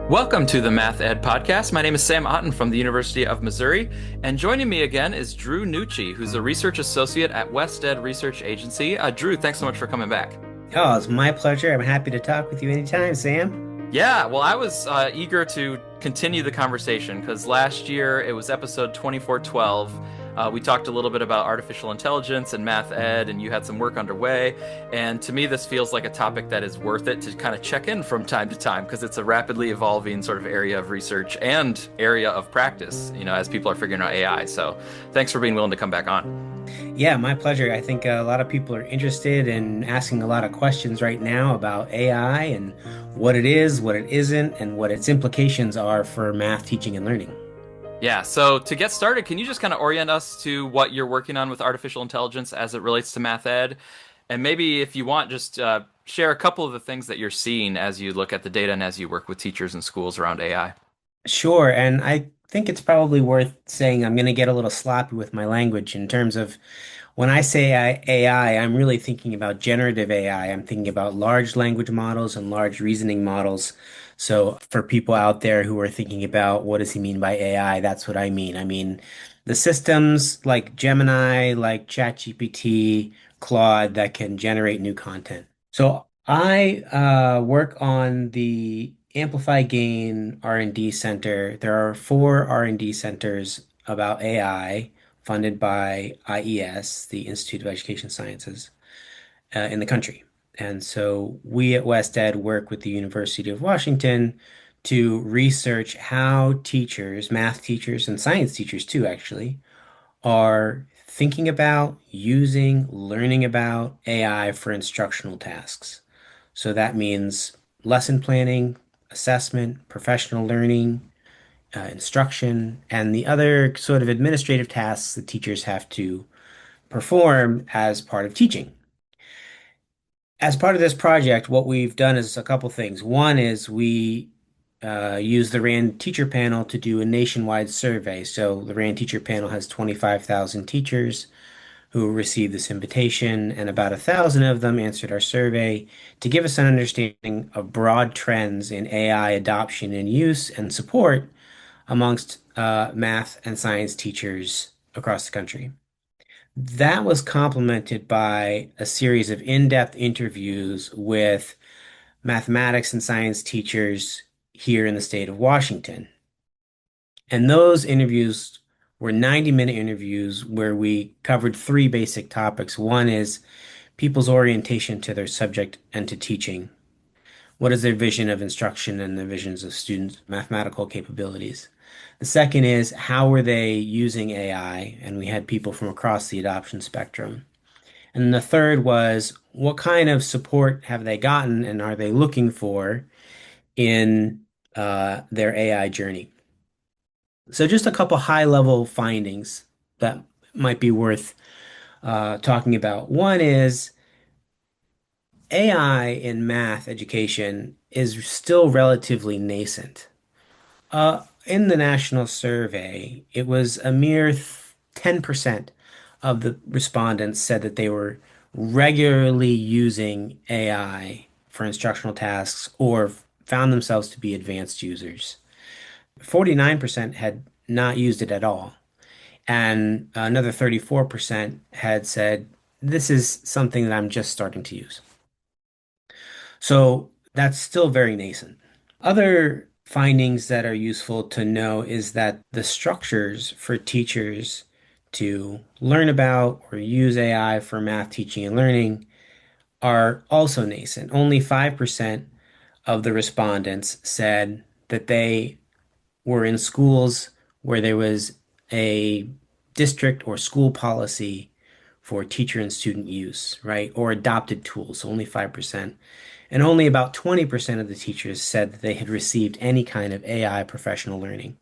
Welcome to the Math Ed Podcast. My name is Sam Otten from the University of Missouri, and joining me again is Drew Nucci, who's a research associate at WestEd Research Agency. Drew, thanks so much for coming back. Oh, it's my pleasure. I'm happy to talk with you anytime, Sam. Yeah, well, I was eager to continue the conversation because last year it was episode 2412. We talked a little bit about artificial intelligence and math ed, and you had some work underway. And to me, this feels like a topic that is worth it to kind of check in from time to time because it's a rapidly evolving sort of area of research and area of practice, as people are figuring out AI. So thanks for being willing to come back on. Yeah, my pleasure. I think a lot of people are interested in asking a lot of questions right now about AI and what it is, what it isn't, and what its implications are for math teaching and learning. Yeah, so to get started, can you just kind of orient us to what you're working on with artificial intelligence as it relates to math ed? And maybe if you want, just share a couple of the things that you're seeing as you look at the data and as you work with teachers and schools around AI. Sure, and I think it's probably worth saying I'm going to get a little sloppy with my language in terms of when I say AI, I'm really thinking about generative AI. I'm thinking about large language models and large reasoning models. So for people out there who are thinking about what does he mean by AI, that's what I mean. I mean the systems like Gemini, like ChatGPT, Claude that can generate new content. So I work on the Amplify Gain R&D Center. There are four R&D centers about AI funded by IES, the Institute of Education Sciences, in the country. And so we at WestEd work with the University of Washington to research how teachers, math teachers, and science teachers too, actually, are thinking about, using, learning about AI for instructional tasks. So that means lesson planning, assessment, professional learning, instruction, and the other sort of administrative tasks that teachers have to perform as part of teaching. As part of this project, what we've done is a couple things. One is we use the RAND teacher panel to do a nationwide survey. So the RAND teacher panel has 25,000 teachers who received this invitation, and about 1,000 of them answered our survey to give us an understanding of broad trends in AI adoption and use and support amongst math and science teachers across the country. That was complemented by a series of in-depth interviews with mathematics and science teachers here in the state of Washington. And those interviews were 90-minute interviews where we covered three basic topics. One is people's orientation to their subject and to teaching. What is their vision of instruction and the visions of students' mathematical capabilities? The second is how were they using AI? And we had people from across the adoption spectrum. And then the third was what kind of support have they gotten and are they looking for in their AI journey? So just a couple high level findings that might be worth talking about. One is AI in math education is still relatively nascent. In the national survey, it was a mere 10% of the respondents said that they were regularly using AI for instructional tasks or found themselves to be advanced users. 49% had not used it at all, and another 34% had said, this is something that I'm just starting to use. So that's still very nascent. Other findings that are useful to know is that the structures for teachers to learn about or use AI for math teaching and learning are also nascent. Only 5% of the respondents said that they were in schools where there was a district or school policy for teacher and student use, right? Or adopted tools, only 5%. And only about 20% of the teachers said that they had received any kind of AI professional learning.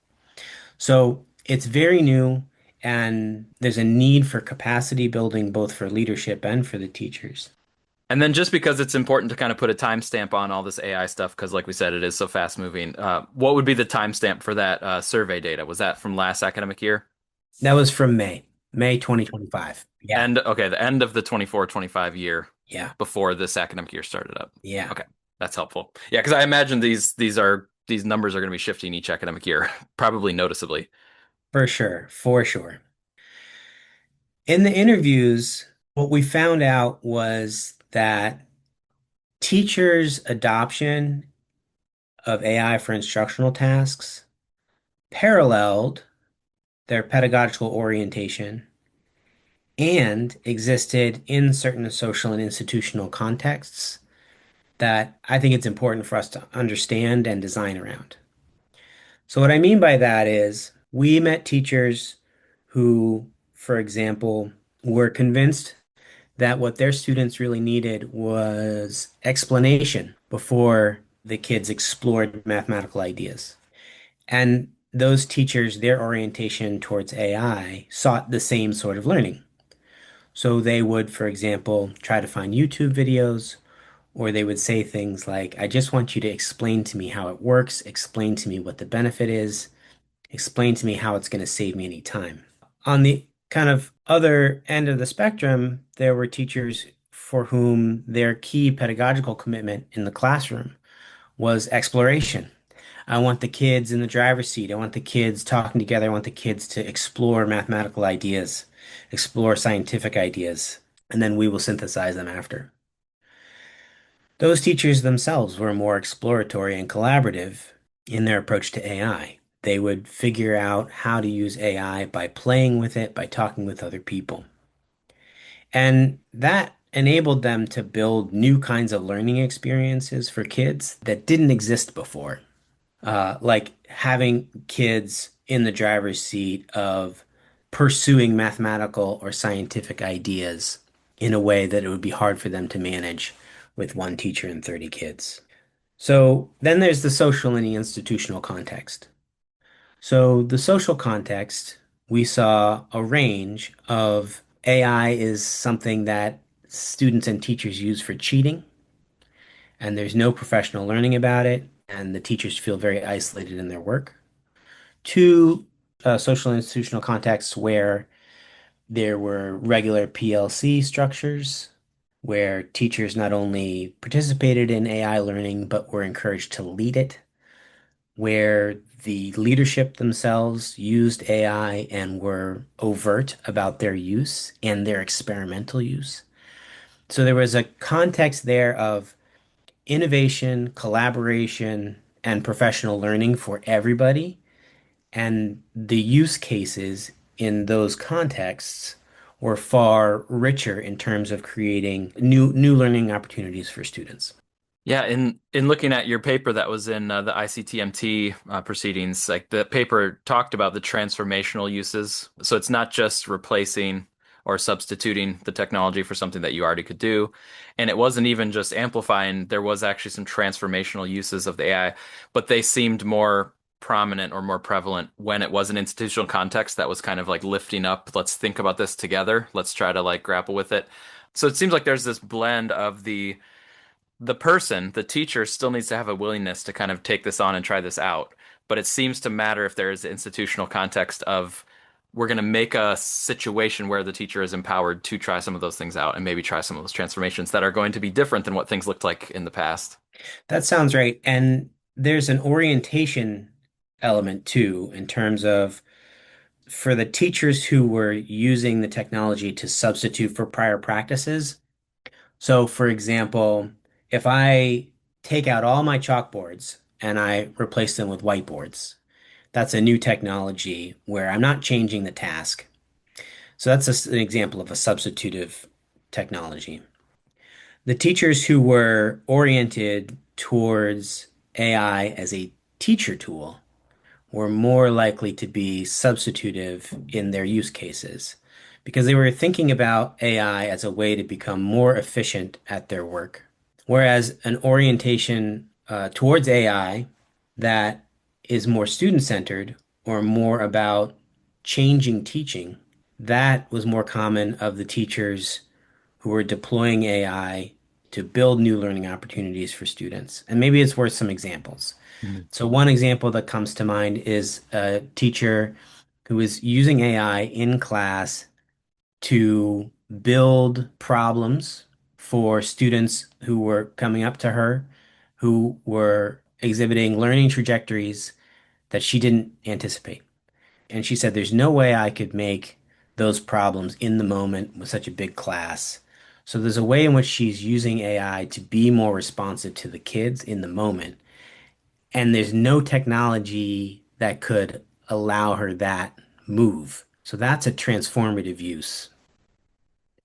So it's very new, and there's a need for capacity building both for leadership and for the teachers. And then just because it's important to kind of put a timestamp on all this AI stuff, because like we said, it is so fast moving, what would be the timestamp for that survey data? Was that from last academic year? That was from May 2025. Yeah, Okay, the end of the 24-25 year yeah, before this academic year started up. yeah. Okay, that's helpful. Yeah, because I imagine these are these numbers are going to be shifting each academic year, probably noticeably. For sure, for sure. In the interviews, what we found out was that teachers' adoption of AI for instructional tasks paralleled their pedagogical orientation and existed in certain social and institutional contexts that I think it's important for us to understand and design around. So, what I mean by that is we met teachers who, for example, were convinced that what their students really needed was explanation before the kids explored mathematical ideas. And those teachers, their orientation towards AI sought the same sort of learning. So they would, for example, try to find YouTube videos, or they would say things like, I just want you to explain to me how it works, explain to me what the benefit is, explain to me how it's going to save me any time. On the kind of other end of the spectrum, there were teachers for whom their key pedagogical commitment in the classroom was exploration. I want the kids in the driver's seat. I want the kids talking together. I want the kids to explore mathematical ideas, explore scientific ideas, and then we will synthesize them after. Those teachers themselves were more exploratory and collaborative in their approach to AI. They would figure out how to use AI by playing with it, by talking with other people. And that enabled them to build new kinds of learning experiences for kids that didn't exist before. Like having kids in the driver's seat of pursuing mathematical or scientific ideas in a way that it would be hard for them to manage with one teacher and 30 kids. So then there's the social and the institutional context. So the social context, we saw a range of AI is something that students and teachers use for cheating, and there's no professional learning about it, and the teachers feel very isolated in their work. Two, social and institutional contexts where there were regular PLC structures, where teachers not only participated in AI learning, but were encouraged to lead it, where the leadership themselves used AI and were overt about their use and their experimental use. So there was a context there of innovation, collaboration, and professional learning for everybody. And the use cases in those contexts were far richer in terms of creating new learning opportunities for students. Yeah, in looking at your paper that was in the ICTMT proceedings, like the paper talked about the transformational uses. So it's not just replacing or substituting the technology for something that you already could do. And it wasn't even just amplifying, there was actually some transformational uses of the AI, but they seemed more prominent or more prevalent when it was an institutional context that was kind of like lifting up, let's think about this together, let's try to like grapple with it. So it seems like there's this blend of the person, the teacher, still needs to have a willingness to kind of take this on and try this out. But it seems to matter if there is the institutional context of we're going to make a situation where the teacher is empowered to try some of those things out and maybe try some of those transformations that are going to be different than what things looked like in the past. That sounds right. And there's an orientation element too, in terms of for the teachers who were using the technology to substitute for prior practices. So, for example, if I take out all my chalkboards and I replace them with whiteboards, that's a new technology where I'm not changing the task. So that's an example of a substitutive technology. The teachers who were oriented towards AI as a teacher tool were more likely to be substitutive in their use cases because they were thinking about AI as a way to become more efficient at their work. Whereas an orientation towards AI that is more student-centered or more about changing teaching, that was more common of the teachers who were deploying AI to build new learning opportunities for students. And maybe it's worth some examples. Mhm. So one example that comes to mind is a teacher who was using AI in class to build problems for students who were coming up to her, who were exhibiting learning trajectories that she didn't anticipate. And she said, there's no way I could make those problems in the moment with such a big class. So there's a way in which she's using AI to be more responsive to the kids in the moment. And there's no technology that could allow her that move. So that's a transformative use.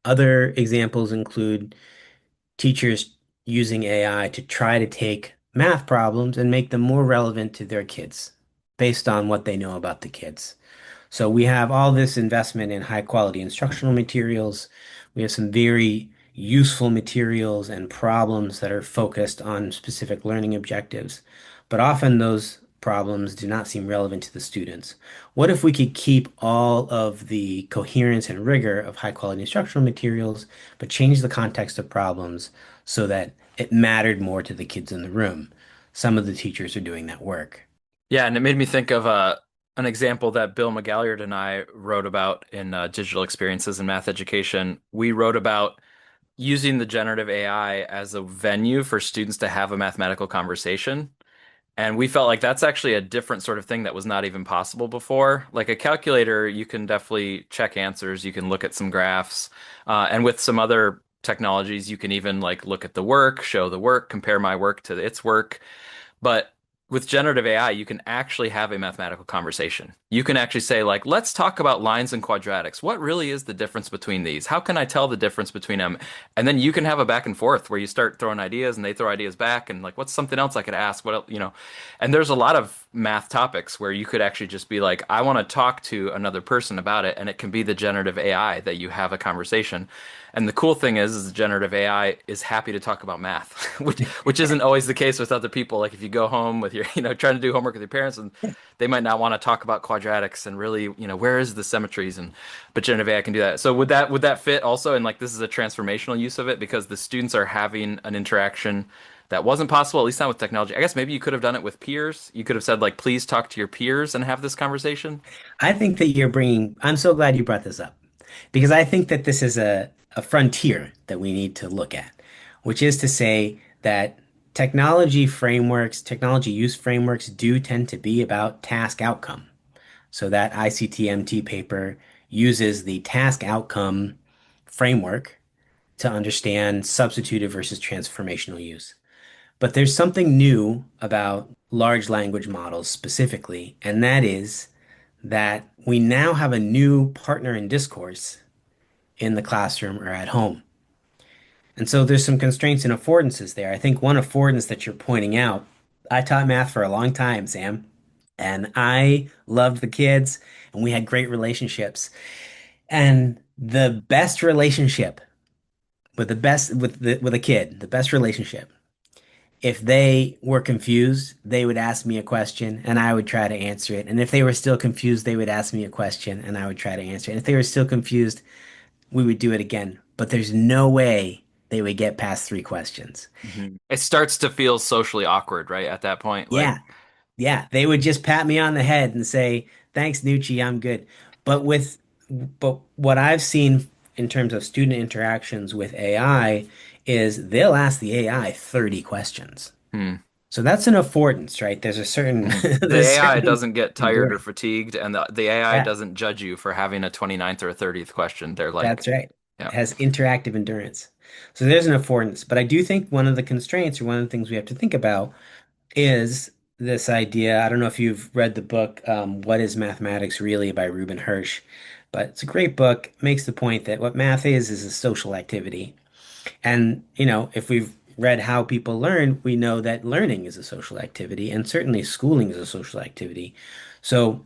Other examples include teachers using AI to try to take math problems and make them more relevant to their kids based on what they know about the kids. So we have all this investment in high quality instructional materials. We have some very useful materials and problems that are focused on specific learning objectives. But often those problems do not seem relevant to the students. What if we could keep all of the coherence and rigor of high quality instructional materials, but change the context of problems so that it mattered more to the kids in the room? Some of the teachers are doing that work. Yeah, and it made me think of an example that Bill McGalliard and I wrote about in Digital Experiences in Math Education. We wrote about using the generative AI as a venue for students to have a mathematical conversation. And we felt like that's actually a different sort of thing that was not even possible before. Like a calculator, you can definitely check answers, you can look at some graphs, and with some other technologies, you can even like look at the work, show the work, compare my work to its work. But with generative AI, you can actually have a mathematical conversation. You can actually say, like, let's talk about lines and quadratics. What really is the difference between these? How can I tell the difference between them? And then you can have a back and forth where you start throwing ideas and they throw ideas back and like, what's something else I could ask? What else, you know? And there's a lot of math topics where you could actually just be like, I want to talk to another person about it, and it can be the generative AI that you have a conversation. And the cool thing is the generative AI is happy to talk about math, which isn't always the case with other people. Like if you go home with your, trying to do homework with your parents, and they might not want to talk about quadratics and really, where is the symmetries, and but generative AI can do that. So would that fit also? And like this is a transformational use of it because the students are having an interaction that wasn't possible, at least not with technology. I guess maybe you could have done it with peers. You could have said like, please talk to your peers and have this conversation. I think that I'm so glad you brought this up because I think that this is a frontier that we need to look at, which is to say that technology use frameworks do tend to be about task outcome. So that ICT-MT paper uses the task outcome framework to understand substitutive versus transformational use. But there's something new about large language models specifically, and that is that we now have a new partner in discourse in the classroom or at home. And so there's some constraints and affordances there. I think one affordance that you're pointing out, I taught math for a long time, Sam, and I loved the kids and we had great relationships. And the best relationship with a kid, the best relationship, if they were confused, they would ask me a question and I would try to answer it. And if they were still confused, they would ask me a question and I would try to answer it. And if they were still confused, we would do it again. But there's no way they would get past three questions. It starts to feel socially awkward, right? At that point, like, Yeah, yeah. They would just pat me on the head and say, "Thanks, Nucci, I'm good." But what I've seen in terms of student interactions with AI is they'll ask the AI 30 questions. hmm. So that's an affordance, right? There's a certain Mhm. The there's AI certain doesn't get tired or endurance. fatigued, and the AI Yeah, doesn't judge you for having a 29th or a 30th question. They're like, that's right. yeah. It has interactive endurance. So there's an affordance. But I do think one of the constraints or one of the things we have to think about is this idea. I don't know if you've read the book, What is Mathematics Really by Reuben Hirsch, but it's a great book. Makes the point that what math is a social activity. And, if we've read How People Learn, we know that learning is a social activity, and certainly schooling is a social activity. So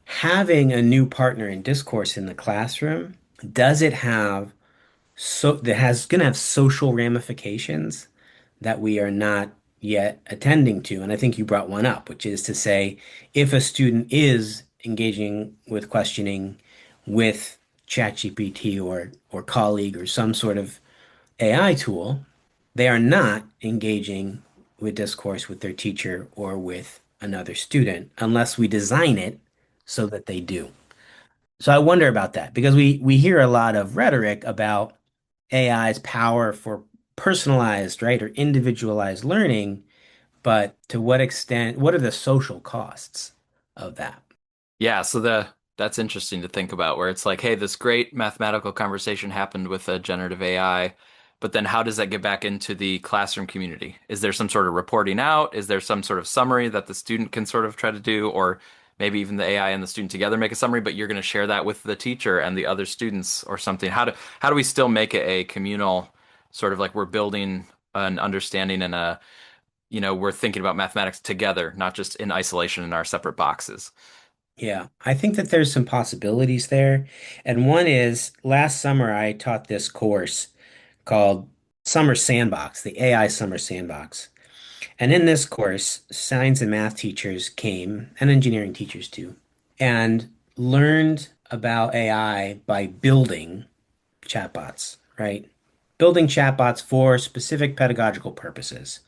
having a new partner in discourse in the classroom, does it have that has going to have social ramifications that we are not yet attending to. And I think you brought one up, which is to say, if a student is engaging with questioning with ChatGPT or colleague or some sort of AI tool, they are not engaging with discourse with their teacher or with another student unless we design it so that they do. So I wonder about that because we hear a lot of rhetoric about AI's power for personalized, right, or individualized learning, but to what extent, what are the social costs of that? Yeah, so that's interesting to think about where it's like, hey, this great mathematical conversation happened with a generative AI, but then how does that get back into the classroom community? Is there some sort of reporting out? Is there some sort of summary that the student can sort of try to do, or maybe even the AI and the student together make a summary, but you're going to share that with the teacher and the other students or something? How do we still make it a communal sort of like we're building an understanding and a, we're thinking about mathematics together, not just in isolation in our separate boxes? Yeah, I think that there's some possibilities there. And one is last summer I taught this course called Summer Sandbox, the AI Summer Sandbox. And in this course, science and math teachers came, and engineering teachers too, and learned about AI by building chatbots, right? Building chatbots for specific pedagogical purposes.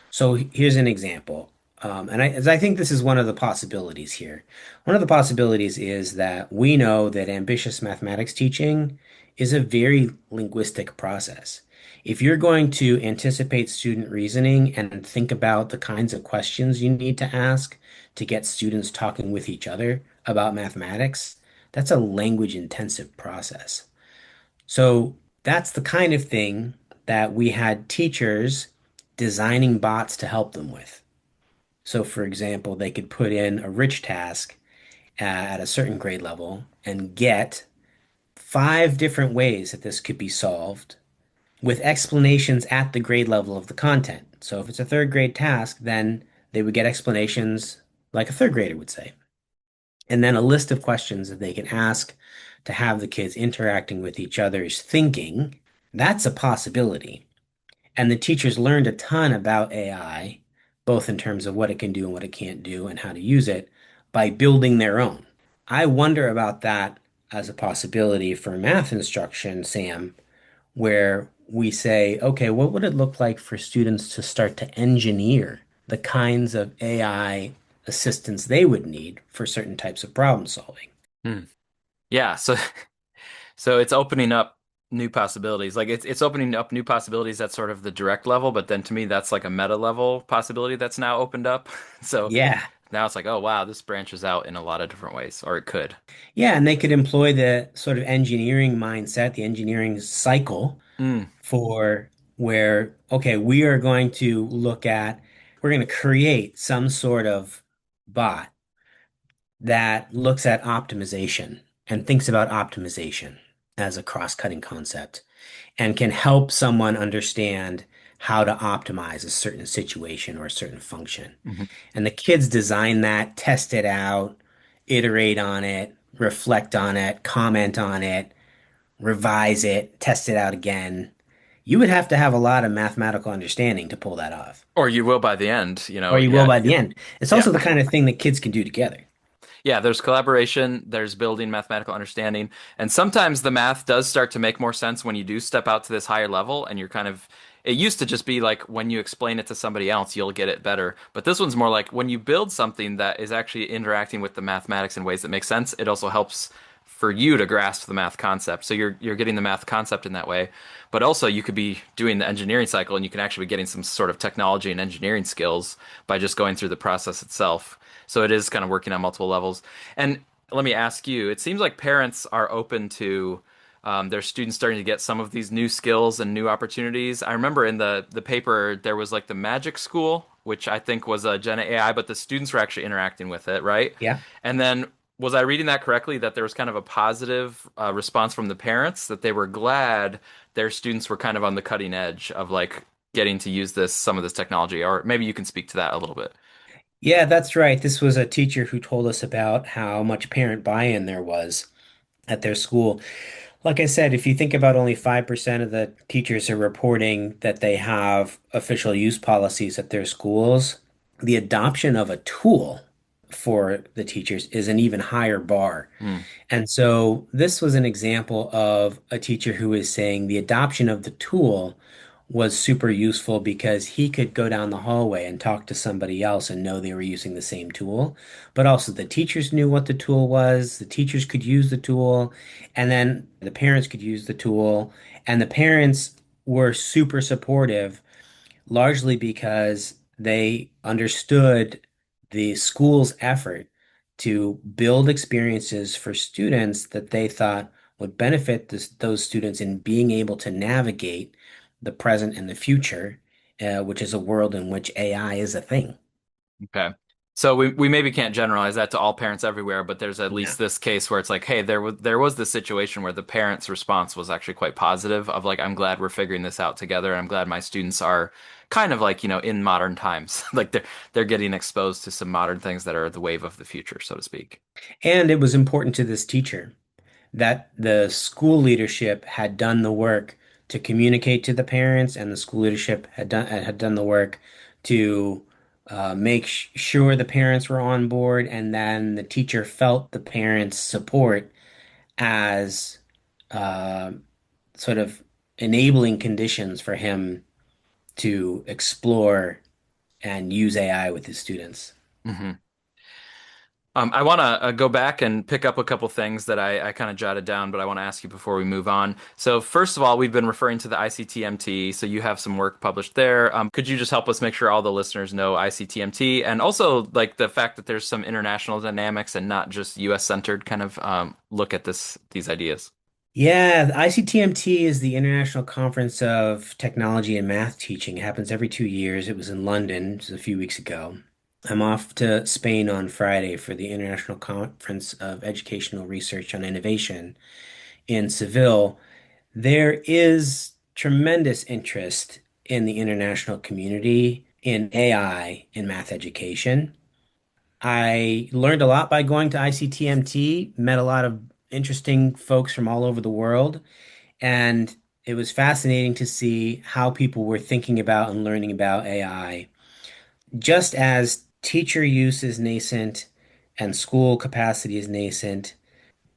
So here's an example. As I think this is one of the possibilities here. One of the possibilities is that we know that ambitious mathematics teaching is a very linguistic process. If you're going to anticipate student reasoning and think about the kinds of questions you need to ask to get students talking with each other about mathematics, that's a language intensive process. So that's the kind of thing that we had teachers designing bots to help them with. So, for example, they could put in a rich task at a certain grade level and get 5 different ways that this could be solved with explanations at the grade level of the content. So, if it's a third grade task, then they would get explanations like a third grader would say. And then a list of questions that they can ask to have the kids interacting with each other's thinking. That's a possibility. And the teachers learned a ton about AI, both in terms of what it can do and what it can't do and how to use it, by building their own. I wonder about that as a possibility for math instruction, Sam, where we say, okay, what would it look like for students to start to engineer the kinds of AI assistance they would need for certain types of problem solving? Hmm. Yeah, so it's opening up new possibilities. Like it's opening up new possibilities at sort of the direct level, but then to me that's like a meta level possibility that's now opened up. So Yeah. now it's like, oh wow, this branches out in a lot of different ways, or it could. Yeah, and they could employ the sort of engineering mindset, the engineering cycle Mm. for where, okay, we are going to look at, we're going to create some sort of bot that looks at optimization and thinks about optimization as a cross-cutting concept and can help someone understand how to optimize a certain situation or a certain function. Mhm. And the kids design that, test it out, iterate on it, reflect on it, comment on it, revise it, test it out again. You would have to have a lot of mathematical understanding to pull that off, Or you will by the end, or you will yeah, by the end. It's yeah. also the kind of thing that kids can do together. Yeah, there's collaboration, there's building mathematical understanding, and sometimes the math does start to make more sense when you do step out to this higher level and you're kind of it used to just be like when you explain it to somebody else, you'll get it better. But this one's more like when you build something that is actually interacting with the mathematics in ways that make sense, it also helps for you to grasp the math concept. So you're getting the math concept in that way. But also you could be doing the engineering cycle and you can actually be getting some sort of technology and engineering skills by just going through the process itself. So it is kind of working on multiple levels. And let me ask you, it seems like parents are open to their students starting to get some of these new skills and new opportunities. I remember in the paper there was like the magic school, which I think was a Gen AI, but the students were actually interacting with it, right? Yeah. And then was I reading that correctly that there was kind of a positive response from the parents that they were glad their students were kind of on the cutting edge of like getting to use some of this technology, or maybe you can speak to that a little bit. Yeah, that's right. This was a teacher who told us about how much parent buy-in there was at their school. Like I said, if you think about only 5% of the teachers are reporting that they have official use policies at their schools, the adoption of a tool for the teachers is an even higher bar. Hmm. And so this was an example of a teacher who is saying the adoption of the tool was super useful because he could go down the hallway and talk to somebody else and know they were using the same tool. But also the teachers knew what the tool was, the teachers could use the tool, and then the parents could use the tool. And the parents were super supportive, largely because they understood the school's effort to build experiences for students that they thought would benefit those students in being able to navigate the present and the future, which is a world in which AI is a thing. Okay. So we maybe can't generalize that to all parents everywhere, but there's at No. least this case where it's like, hey, there was this situation where the parents' response was actually quite positive of like, I'm glad we're figuring this out together, and I'm glad my students are kind of like, in modern times. Like they're getting exposed to some modern things that are the wave of the future, so to speak. And it was important to this teacher that the school leadership had done the work to communicate to the parents, and the school leadership had done the work to make sure the parents were on board, and then the teacher felt the parents' support as uh, sort of enabling conditions for him to explore and use AI with his students. hmm I want to go back and pick up a couple things that I kind of jotted down, but I want to ask you before we move on. So, first of all, we've been referring to the ICTMT, so you have some work published there. Could you just help us make sure all the listeners know ICTMT and also like the fact that there's some international dynamics and not just US centered kind of look at these ideas? Yeah, the ICTMT is the International Conference of Technology and Math Teaching. It happens every 2 years. It was in London just a few weeks ago. I'm off to Spain on Friday for the International Conference of Educational Research on Innovation in Seville. There is tremendous interest in the international community in AI in math education. I learned a lot by going to ICTMT, met a lot of interesting folks from all over the world. And it was fascinating to see how people were thinking about and learning about AI. Just as teacher use is nascent and school capacity is nascent,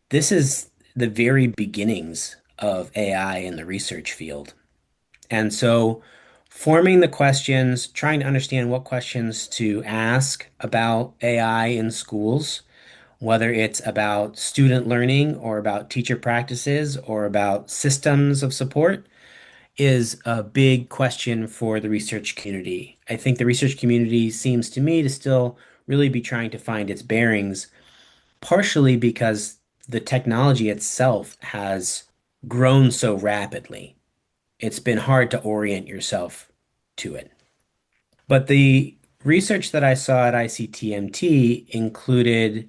this is the very beginnings of AI in the research field. And so, forming the questions, trying to understand what questions to ask about AI in schools, whether it's about student learning or about teacher practices or about systems of support, is a big question for the research community. I think the research community seems to me to still really be trying to find its bearings, partially because the technology itself has grown so rapidly. It's been hard to orient yourself to it. But the research that I saw at ICTMT included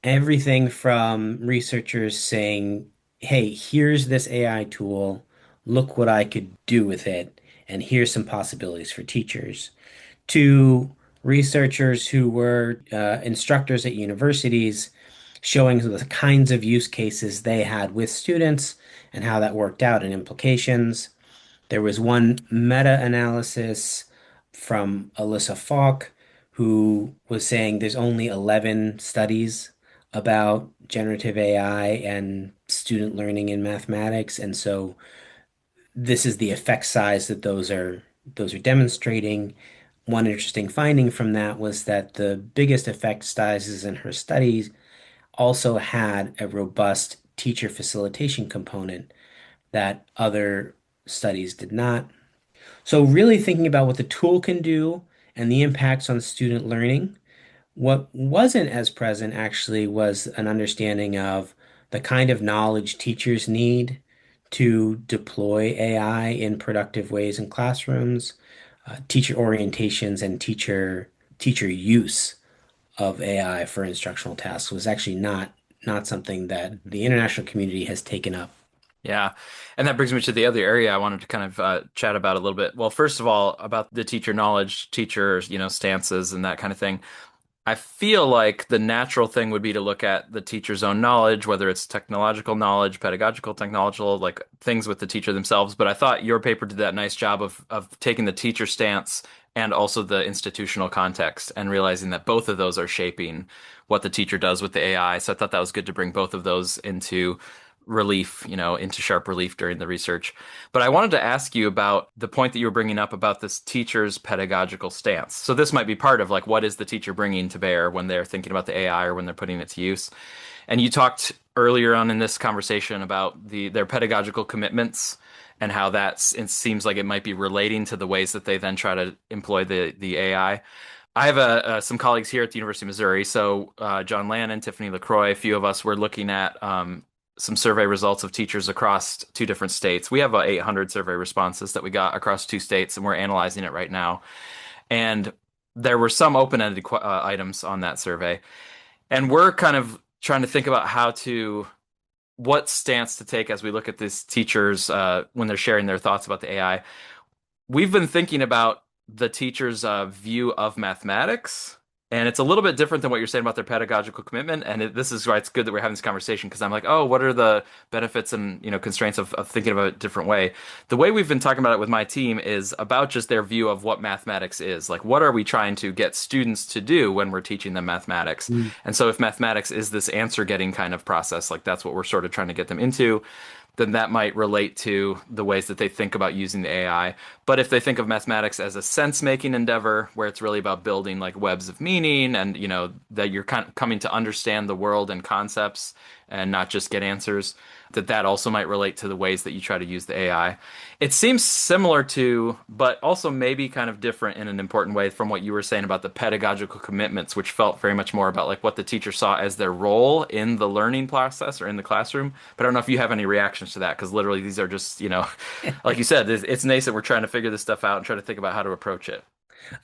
everything from researchers saying, hey, here's this AI tool, look what I could do with it, and here's some possibilities for teachers, to researchers who were instructors at universities showing the kinds of use cases they had with students and how that worked out and implications. There was one meta-analysis from Alyssa Falk, who was saying there's only 11 studies about generative AI and student learning in mathematics. And so this is the effect size that those are demonstrating. One interesting finding from that was that the biggest effect sizes in her studies also had a robust teacher facilitation component that other studies did not. So really thinking about what the tool can do and the impacts on student learning. What wasn't as present actually was an understanding of the kind of knowledge teachers need to deploy AI in productive ways in classrooms, teacher orientations and teacher use of AI for instructional tasks was actually not something that the international community has taken up. Yeah. And that brings me to the other area I wanted to kind of chat about a little bit. Well, first of all, about the teacher knowledge, teachers, stances and that kind of thing. I feel like the natural thing would be to look at the teacher's own knowledge, whether it's technological knowledge, pedagogical, technological, like things with the teacher themselves. But I thought your paper did that nice job of taking the teacher stance and also the institutional context and realizing that both of those are shaping what the teacher does with the AI. So I thought that was good to bring both of those into relief, into sharp relief during the research. But I wanted to ask you about the point that you were bringing up about this teacher's pedagogical stance. So this might be part of like what is the teacher bringing to bear when they're thinking about the AI or when they're putting it to use. And you talked earlier on in this conversation about their pedagogical commitments and how it seems like it might be relating to the ways that they then try to employ the AI. I have some colleagues here at the University of Missouri. So John Lannon, Tiffany LaCroix, a few of us were looking at some survey results of teachers across two different states. We have 800 survey responses that we got across two states, and we're analyzing it right now. And there were some open-ended items on that survey, and we're kind of trying to think about what stance to take as we look at these teachers when they're sharing their thoughts about the AI. We've been thinking about the teacher's view of mathematics, and it's a little bit different than what you're saying about their pedagogical commitment. And this is why it's good that we're having this conversation because I'm like, oh, what are the benefits and constraints of thinking about it a different way? The way we've been talking about it with my team is about just their view of what mathematics is. Like, what are we trying to get students to do when we're teaching them mathematics? Mm. And so, if mathematics is this answer getting kind of process, like that's what we're sort of trying to get them into, then that might relate to the ways that they think about using the AI. But if they think of mathematics as a sense-making endeavor, where it's really about building like webs of meaning and that you're kind of coming to understand the world and concepts and not just get answers, that also might relate to the ways that you try to use the AI. It seems similar to, but also maybe kind of different in an important way from what you were saying about the pedagogical commitments, which felt very much more about like what the teacher saw as their role in the learning process or in the classroom. But I don't know if you have any reactions to that, because literally these are just, like you said, it's nascent. We're trying to figure this stuff out and try to think about how to approach it.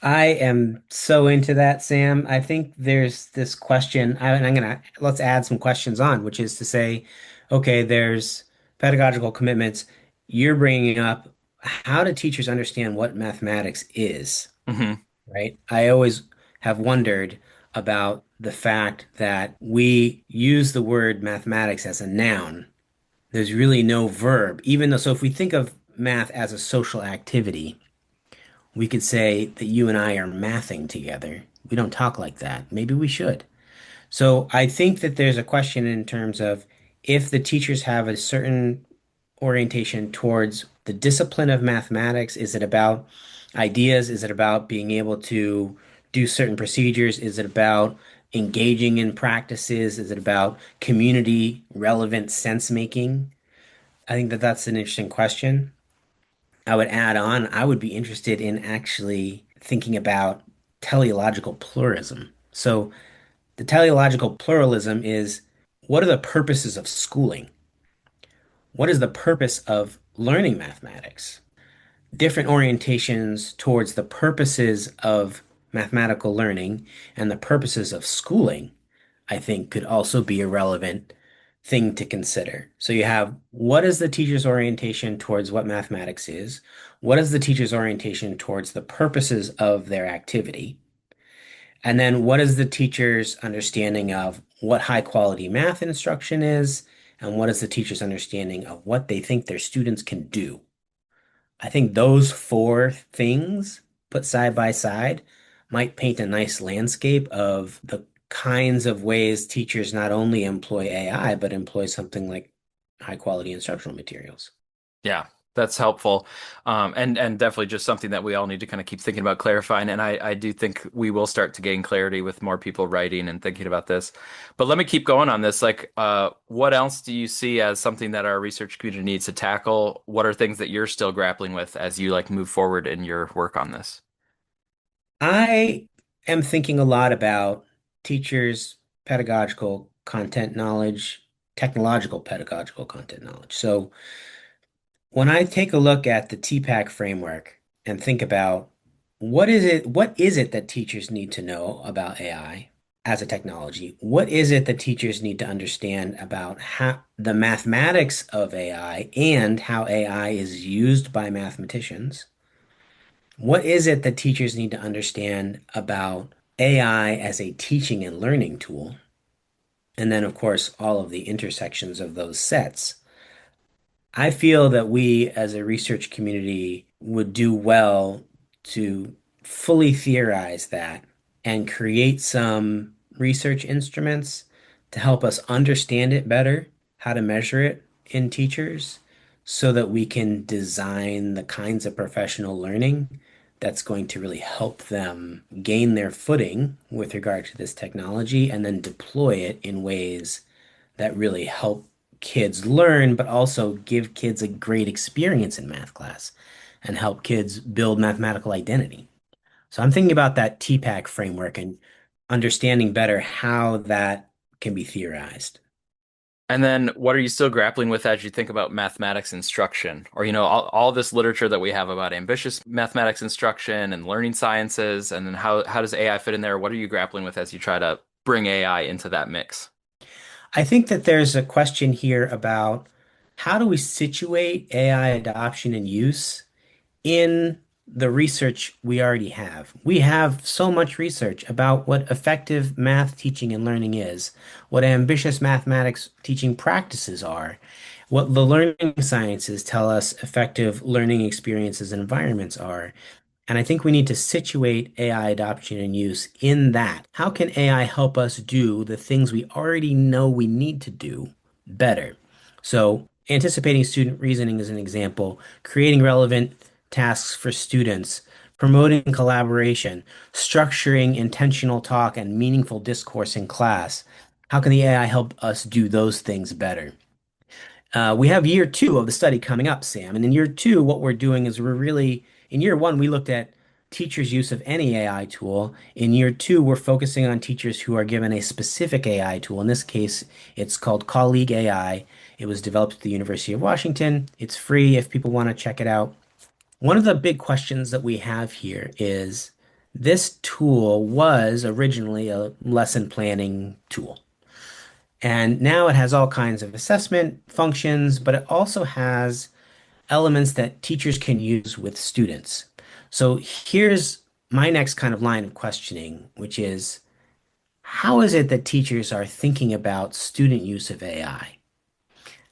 I am so into that, Sam. I think there's this question, and let's add some questions on, which is to say, okay, there's pedagogical commitments. You're bringing up how do teachers understand what mathematics is, Hmm. right? I always have wondered about the fact that we use the word mathematics as a noun. There's really no verb, even though, so if we think of math as a social activity, we could say that you and I are mathing together. We don't talk like that. Maybe we should. So I think that there's a question in terms of if the teachers have a certain orientation towards the discipline of mathematics, is it about ideas? Is it about being able to do certain procedures? Is it about engaging in practices? Is it about community relevant sense making? I think that that's an interesting question. I would add on, I would be interested in actually thinking about teleological pluralism. So, the teleological pluralism is what are the purposes of schooling? What is the purpose of learning mathematics? Different orientations towards the purposes of mathematical learning and the purposes of schooling, I think, could also be a relevant thing to consider. So you have what is the teacher's orientation towards what mathematics is? What is the teacher's orientation towards the purposes of their activity? And then what is the teacher's understanding of what high quality math instruction is? And what is the teacher's understanding of what they think their students can do? I think those four things put side by side might paint a nice landscape of the kinds of ways teachers not only employ AI, but employ something like high quality instructional materials. Yeah, that's helpful. And definitely just something that we all need to kind of keep thinking about clarifying. And I do think we will start to gain clarity with more people writing and thinking about this. But let me keep going on this. Like, what else do you see as something that our research community needs to tackle? What are things that you're still grappling with as you like move forward in your work on this? I am thinking a lot about teachers' pedagogical content knowledge, technological pedagogical content knowledge. So when I take a look at the TPAC framework and think about what is it that teachers need to know about AI as a technology? What is it that teachers need to understand about how the mathematics of AI and how AI is used by mathematicians? What is it that teachers need to understand about AI as a teaching and learning tool? And then, of course, all of the intersections of those sets. I feel that we as a research community would do well to fully theorize that and create some research instruments to help us understand it better, how to measure it in teachers, so that we can design the kinds of professional learning that's going to really help them gain their footing with regard to this technology and then deploy it in ways that really help kids learn, but also give kids a great experience in math class and help kids build mathematical identity. So I'm thinking about that TPAC framework and understanding better how that can be theorized. And then what are you still grappling with as you think about mathematics instruction? Or, all this literature that we have about ambitious mathematics instruction and learning sciences, and then how does AI fit in there? What are you grappling with as you try to bring AI into that mix? I think that there's a question here about how do we situate AI adoption and use in the research we already have. We have so much research about what effective math teaching and learning is, what ambitious mathematics teaching practices are, what the learning sciences tell us effective learning experiences and environments are. And I think we need to situate AI adoption and use in that. How can AI help us do the things we already know we need to do better? So, anticipating student reasoning is an example, creating relevant tasks for students, promoting collaboration, structuring intentional talk and meaningful discourse in class. How can the AI help us do those things better? We have year two of the study coming up, Sam. And in year two, what we're doing is in year one, we looked at teachers' use of any AI tool. In year two, we're focusing on teachers who are given a specific AI tool. In this case, it's called Colleague AI. It was developed at the University of Washington. It's free if people want to check it out. One of the big questions that we have here is this tool was originally a lesson planning tool. And now it has all kinds of assessment functions, but it also has elements that teachers can use with students. So here's my next kind of line of questioning, which is how is it that teachers are thinking about student use of AI?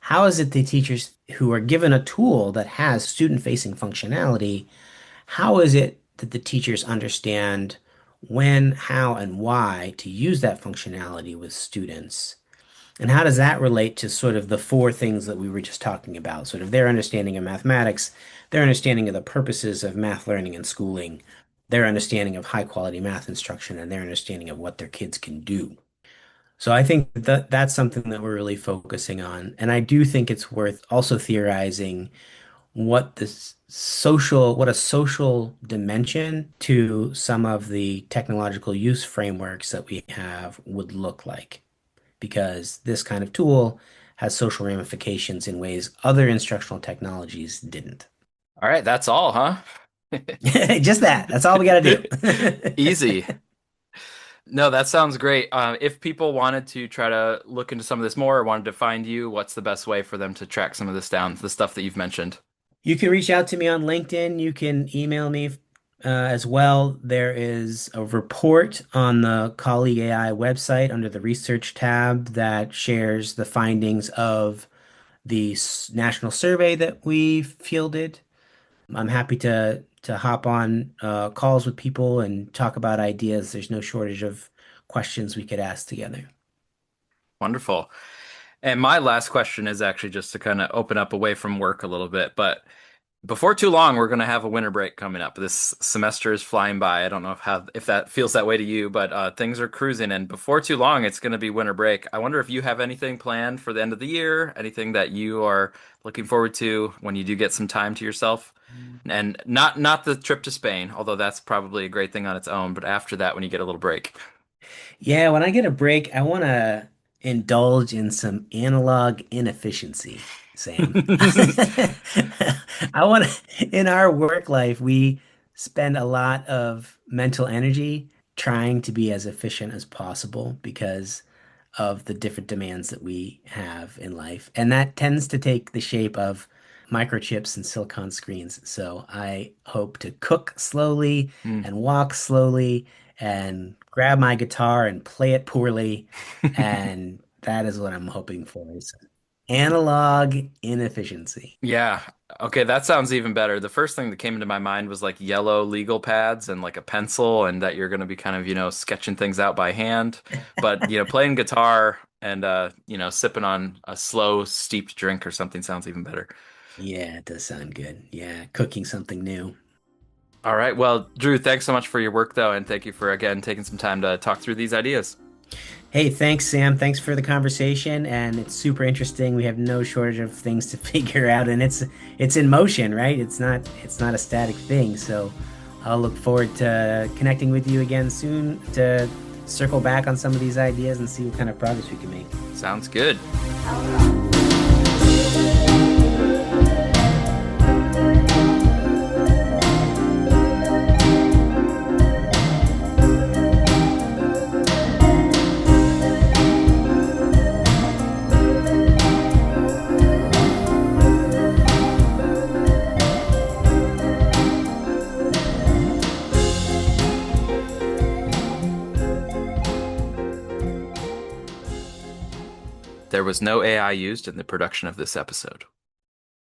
How is it that teachers who are given a tool that has student-facing functionality, how is it that the teachers understand when, how, and why to use that functionality with students? And how does that relate to sort of the four things that we were just talking about? Sort of their understanding of mathematics, their understanding of the purposes of math learning and schooling, their understanding of high quality math instruction, and their understanding of what their kids can do. So I think that that's something that we're really focusing on. And I do think it's worth also theorizing what a social dimension to some of the technological use frameworks that we have would look like because this kind of tool has social ramifications in ways other instructional technologies didn't. All right, that's all, huh? Just that. That's all we got to do. Easy. No, that sounds great. If people wanted to try to look into some of this more or wanted to find you, what's the best way for them to track some of this down, the stuff that you've mentioned? You can reach out to me on LinkedIn. You can email me as well. There is a report on the Colleague AI website under the research tab that shares the findings of the national survey that we fielded. I'm happy to hop on calls with people and talk about ideas. There's no shortage of questions we could ask together. Wonderful. And my last question is actually just to kind of open up away from work a little bit, but before too long, we're going to have a winter break coming up. This semester is flying by. I don't know if that feels that way to you, but things are cruising, and before too long, it's going to be winter break. I wonder if you have anything planned for the end of the year, anything that you are looking forward to when you do get some time to yourself, and not the trip to Spain, although that's probably a great thing on its own. But after that, when you get a little break. Yeah, when I get a break, I want to indulge in some analog inefficiency, Sam. I want to, in our work life, we spend a lot of mental energy trying to be as efficient as possible because of the different demands that we have in life. And that tends to take the shape of microchips and silicon screens. So I hope to cook slowly Hmm. and walk slowly and grab my guitar and play it poorly. And that is what I'm hoping for is analog inefficiency. Yeah. Okay, that sounds even better. The first thing that came into my mind was like yellow legal pads and like a pencil, and that you're going to be kind of, sketching things out by hand. But, playing guitar and, sipping on a slow, steeped drink or something sounds even better. Yeah, it does sound good. Yeah, cooking something new. All right. Well, Drew, thanks so much for your work, though, and thank you for, again, taking some time to talk through these ideas. Hey, thanks, Sam. Thanks for the conversation, and it's super interesting. We have no shortage of things to figure out, and it's in motion, right? It's not a static thing. So I'll look forward to connecting with you again soon to circle back on some of these ideas and see what kind of progress we can make. Sounds good. There was no AI used in the production of this episode.